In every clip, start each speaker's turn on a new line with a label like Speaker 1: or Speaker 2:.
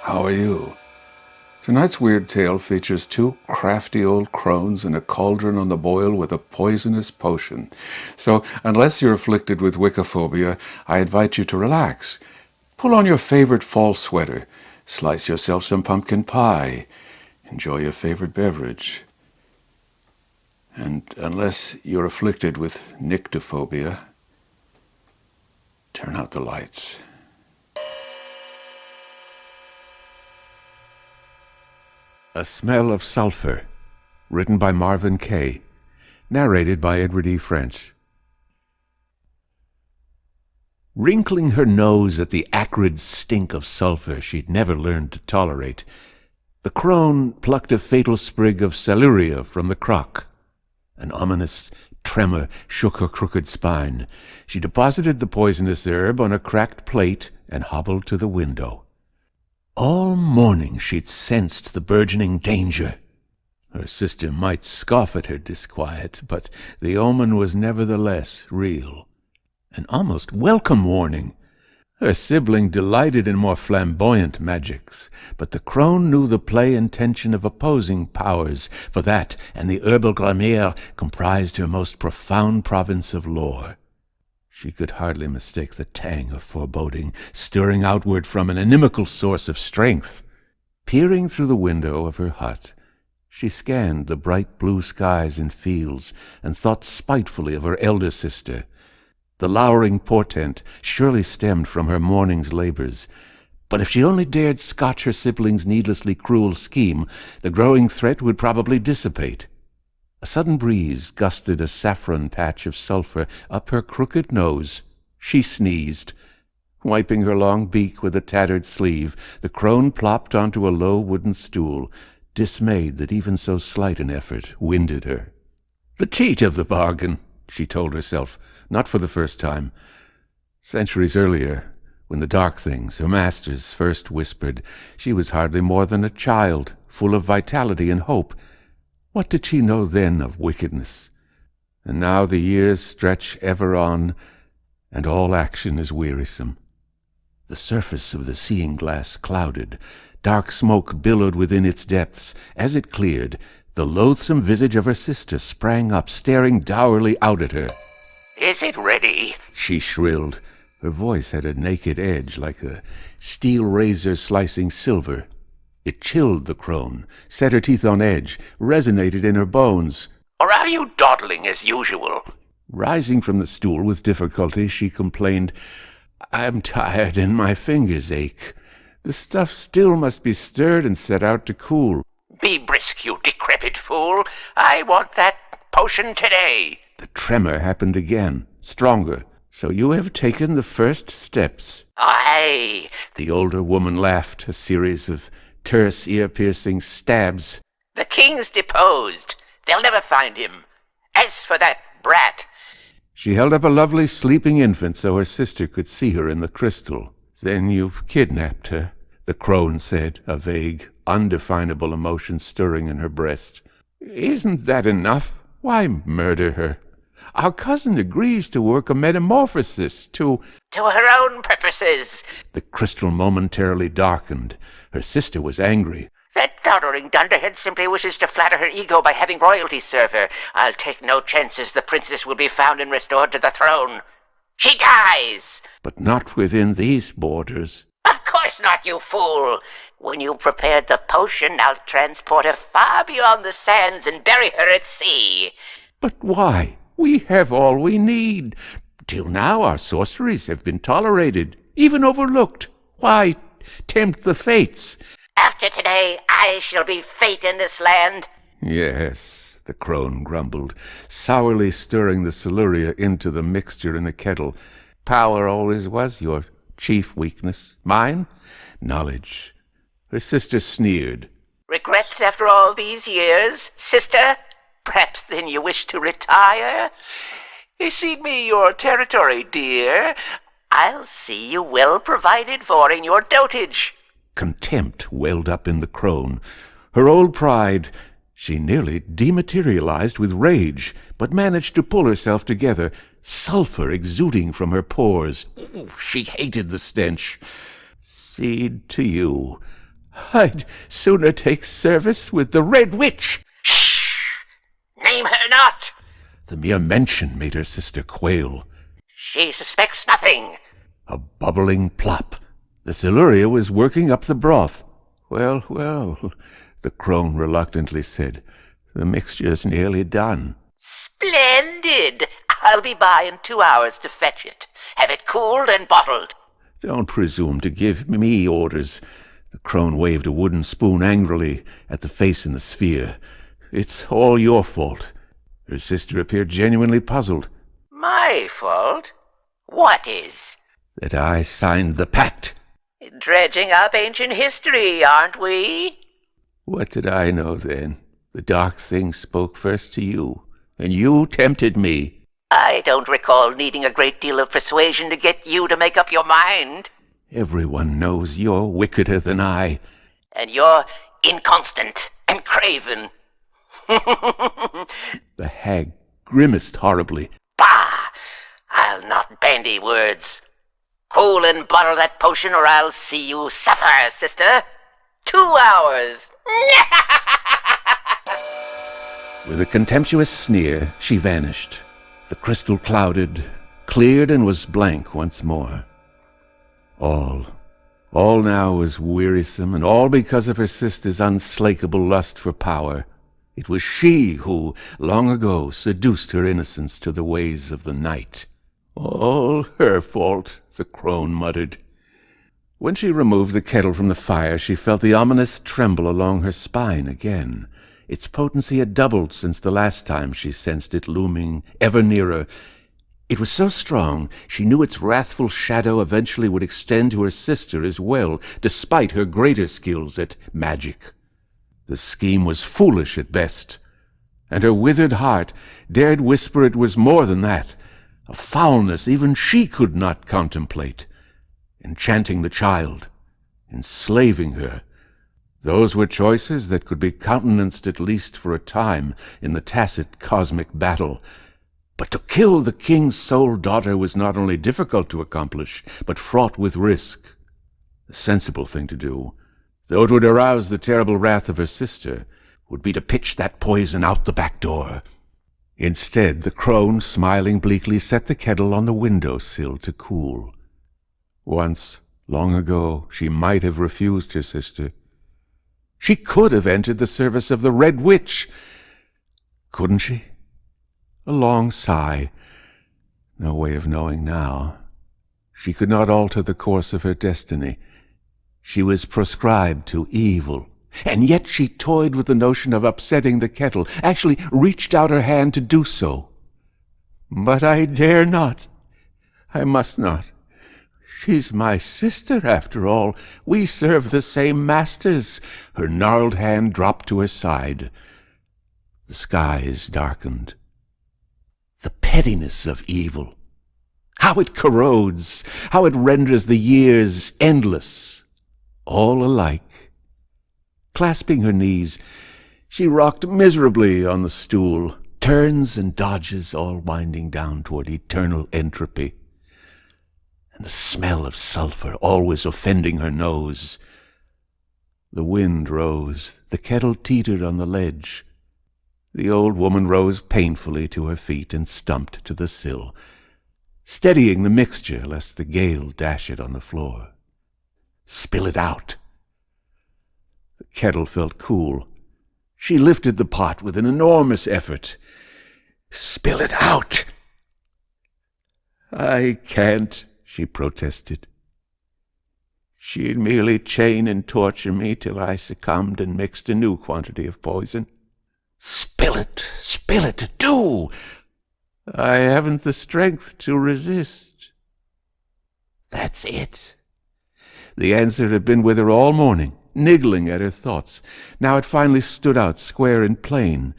Speaker 1: How are you? Tonight's weird tale features two crafty old crones in a cauldron on the boil with a poisonous potion. So, unless you're afflicted with wiccophobia, I invite you to relax. Pull on your favorite fall sweater, slice yourself some pumpkin pie, enjoy your favorite beverage. And unless you're afflicted with nyctophobia, turn out the lights. A Smell of Sulphur, written by Marvin Kay, narrated by Edward E. French. Wrinkling her nose at the acrid stink of sulphur she'd never learned to tolerate, the crone plucked a fatal sprig of celluria from the crock. An ominous tremor shook her crooked spine. She deposited the poisonous herb on a cracked plate and hobbled to the window. All morning she'd sensed the burgeoning danger. Her sister might scoff at her disquiet, but the omen was nevertheless real. An almost welcome warning. Her sibling delighted in more flamboyant magics, but the crone knew the play intention of opposing powers, for that and the herbal grammaire comprised her most profound province of lore. She could hardly mistake the tang of foreboding, stirring outward from an inimical source of strength. Peering through the window of her hut, she scanned the bright blue skies and fields, and thought spitefully of her elder sister. The lowering portent surely stemmed from her morning's labors, but if she only dared scotch her sibling's needlessly cruel scheme, the growing threat would probably dissipate. A sudden breeze gusted a saffron patch of sulphur up her crooked nose. She sneezed. Wiping her long beak with a tattered sleeve, the crone plopped onto a low wooden stool, dismayed that even so slight an effort winded her. The cheat of the bargain, she told herself, not for the first time. Centuries earlier, when the dark things, her masters, first whispered, she was hardly more than a child, full of vitality and hope. What did she know then of wickedness? And now the years stretch ever on, and all action is wearisome. The surface of the seeing-glass clouded. Dark smoke billowed within its depths. As it cleared, the loathsome visage of her sister sprang up, staring dourly out at her.
Speaker 2: "Is it ready?"
Speaker 1: she shrilled. Her voice had a naked edge, like a steel razor slicing silver. It chilled the crone, set her teeth on edge, resonated in her bones.
Speaker 2: "Or are you dawdling as usual?"
Speaker 1: Rising from the stool with difficulty, she complained, "I'm tired and my fingers ache. The stuff still must be stirred and set out to cool."
Speaker 2: "Be brisk, you decrepit fool. I want that potion today."
Speaker 1: The tremor happened again, stronger. "So you have taken the first steps."
Speaker 2: "Aye."
Speaker 1: The older woman laughed, a series of terse, ear-piercing stabs.
Speaker 2: "The king's deposed. They'll never find him. As for that brat—"
Speaker 1: She held up a lovely sleeping infant so her sister could see her in the crystal. "Then you've kidnapped her," the crone said, a vague, undefinable emotion stirring in her breast. "Isn't that enough? Why murder her? Our cousin agrees to work a metamorphosis to—"
Speaker 2: "To her own purposes."
Speaker 1: The crystal momentarily darkened. Her sister was angry.
Speaker 2: "That doddering dunderhead simply wishes to flatter her ego by having royalty serve her. I'll take no chances the princess will be found and restored to the throne. She dies!"
Speaker 1: "But not within these borders."
Speaker 2: "Of course not, you fool. When you've prepared the potion, I'll transport her far beyond the sands and bury her at sea."
Speaker 1: "But why? We have all we need. Till now our sorceries have been tolerated, even overlooked. Why tempt the fates?"
Speaker 2: "After today, I shall be fate in this land."
Speaker 1: "Yes," the crone grumbled, sourly stirring the celluria into the mixture in the kettle. "Power always was your chief weakness. Mine? Knowledge." Her sister sneered.
Speaker 2: "Regrets after all these years, sister? Perhaps then you wish to retire? Cede me your territory, dear. I'll see you well provided for in your dotage."
Speaker 1: Contempt welled up in the crone. Her old pride, she nearly dematerialized with rage, but managed to pull herself together, sulphur exuding from her pores. She hated the stench. "Cede to you. I'd sooner take service with the Red Witch.
Speaker 2: Shh! Name her not!
Speaker 1: The mere mention made her sister quail.
Speaker 2: She suspects nothing.
Speaker 1: A bubbling plop. The Siluria was working up the broth. Well, well, the crone reluctantly said. The mixture's nearly done.
Speaker 2: Splendid! I'll be by in 2 hours to fetch it. Have it cooled and bottled.
Speaker 1: Don't presume to give me orders. The crone waved a wooden spoon angrily at the face in the sphere. It's all your fault. Her sister appeared genuinely puzzled.
Speaker 2: My fault? What is?
Speaker 1: That I signed the pact.
Speaker 2: Dredging up ancient history, aren't we?
Speaker 1: What did I know then? The dark thing spoke first to you, and you tempted me.
Speaker 2: I don't recall needing a great deal of persuasion to get you to make up your mind.
Speaker 1: Everyone knows you're wickeder than I.
Speaker 2: And you're inconstant and craven.
Speaker 1: The hag grimaced horribly.
Speaker 2: Bah! I'll not bandy words. Cool and bottle that potion or I'll see you suffer, sister. 2 hours.
Speaker 1: With a contemptuous sneer, she vanished. The crystal clouded, cleared, and was blank once more. All now was wearisome, and all because of her sister's unslakable lust for power. It was she who, long ago, seduced her innocence to the ways of the night. All her fault, the crone muttered. When she removed the kettle from the fire, she felt the ominous tremble along her spine again. Its potency had doubled since the last time she sensed it looming ever nearer. It was so strong, she knew its wrathful shadow eventually would extend to her sister as well, despite her greater skills at magic. The scheme was foolish at best, and her withered heart dared whisper it was more than that, a foulness even she could not contemplate. Enchanting the child, enslaving her. Those were choices that could be countenanced at least for a time in the tacit cosmic battle. But to kill the king's sole daughter was not only difficult to accomplish, but fraught with risk. The sensible thing to do, though it would arouse the terrible wrath of her sister, would be to pitch that poison out the back door. Instead, the crone, smiling bleakly, set the kettle on the window-sill to cool. Once, long ago, she might have refused her sister. She could have entered the service of the Red Witch. Couldn't she? A long sigh. No way of knowing now. She could not alter the course of her destiny. She was proscribed to evil. And yet she toyed with the notion of upsetting the kettle, actually reached out her hand to do so. But I dare not. I must not. She's my sister, after all. We serve the same masters. Her gnarled hand dropped to her side. The skies darkened. The pettiness of evil. How it corrodes, how it renders the years endless, all alike. Clasping her knees, she rocked miserably on the stool, turns and dodges all winding down toward eternal entropy. And the smell of sulphur always offending her nose. The wind rose, the kettle teetered on the ledge. The old woman rose painfully to her feet and stumped to the sill, steadying the mixture lest the gale dash it on the floor. Spill it out. The kettle felt cool. She lifted the pot with an enormous effort. Spill it out! I can't, she protested. She'd merely chain and torture me till I succumbed and mixed a new quantity of poison. Spill it, do! I haven't the strength to resist. That's it. The answer had been with her all morning, niggling at her thoughts. Now it finally stood out square and plain.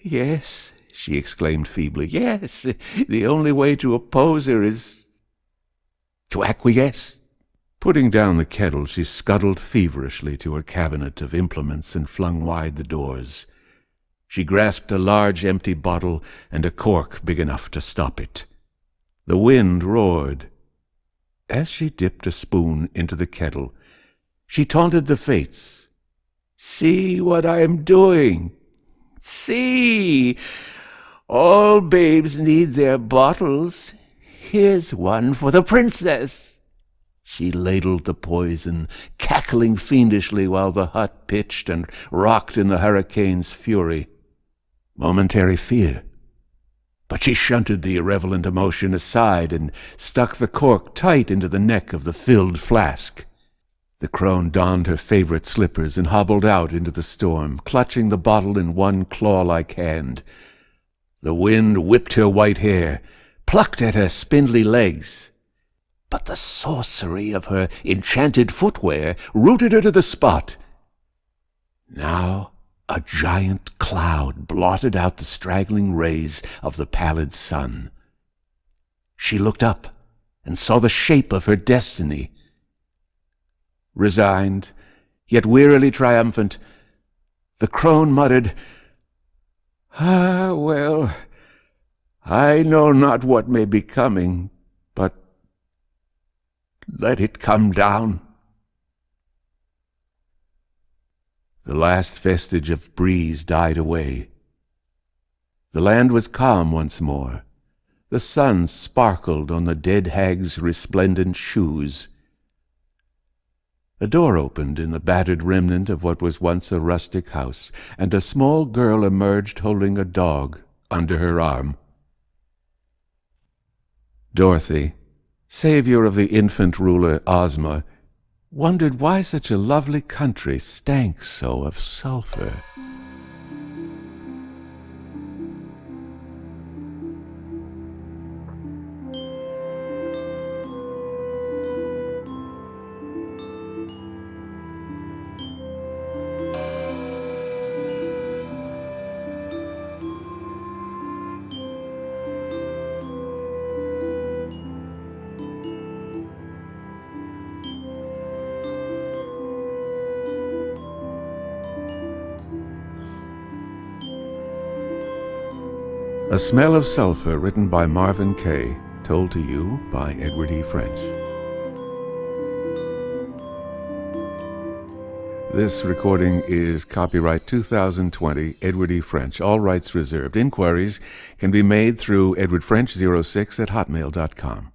Speaker 1: Yes, she exclaimed feebly, yes, the only way to oppose her is to acquiesce. Putting down the kettle, she scuttled feverishly to her cabinet of implements and flung wide the doors. She grasped a large empty bottle and a cork big enough to stop it. The wind roared. As she dipped a spoon into the kettle, She taunted the fates. "See what I am doing! See! All babes need their bottles. Here's one for the princess." She ladled the poison, cackling fiendishly while the hut pitched and rocked in the hurricane's fury. Momentary fear. But she shunted the irrelevant emotion aside and stuck the cork tight into the neck of the filled flask. The crone donned her favorite slippers and hobbled out into the storm, clutching the bottle in one claw-like hand. The wind whipped her white hair, plucked at her spindly legs. But the sorcery of her enchanted footwear rooted her to the spot. Now a giant cloud blotted out the straggling rays of the pallid sun. She looked up and saw the shape of her destiny. Resigned, yet wearily triumphant, the crone muttered, "Ah, well, I know not what may be coming, but let it come down." The last vestige of breeze died away. The land was calm once more. The sun sparkled on the dead hag's resplendent shoes. A door opened in the battered remnant of what was once a rustic house, and a small girl emerged holding a dog under her arm. Dorothy, savior of the infant ruler Ozma, wondered why such a lovely country stank so of sulphur. A Smell of Sulphur, written by Marvin Kaye, told to you by Edward E. French. This recording is copyright 2020, Edward E. French, all rights reserved. Inquiries can be made through edwardfrench06@hotmail.com.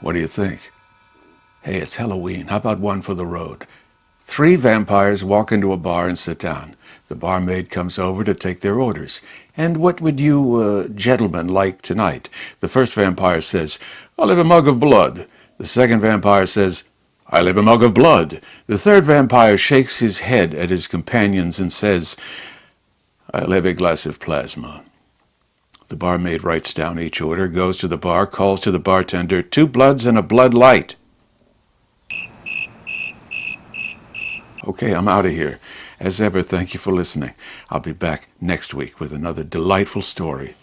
Speaker 1: What do you think? Hey, it's Halloween. How about one for the road? 3 vampires walk into a bar and sit down. The barmaid comes over to take their orders. "And what would you gentlemen like tonight?" The first vampire says, "I'll have a mug of blood." The second vampire says, "I'll have a mug of blood." The third vampire shakes his head at his companions and says, "I'll have a glass of plasma." The barmaid writes down each order, goes to the bar, calls to the bartender, "2 bloods and a blood light." Okay, I'm out of here. As ever, thank you for listening. I'll be back next week with another delightful story.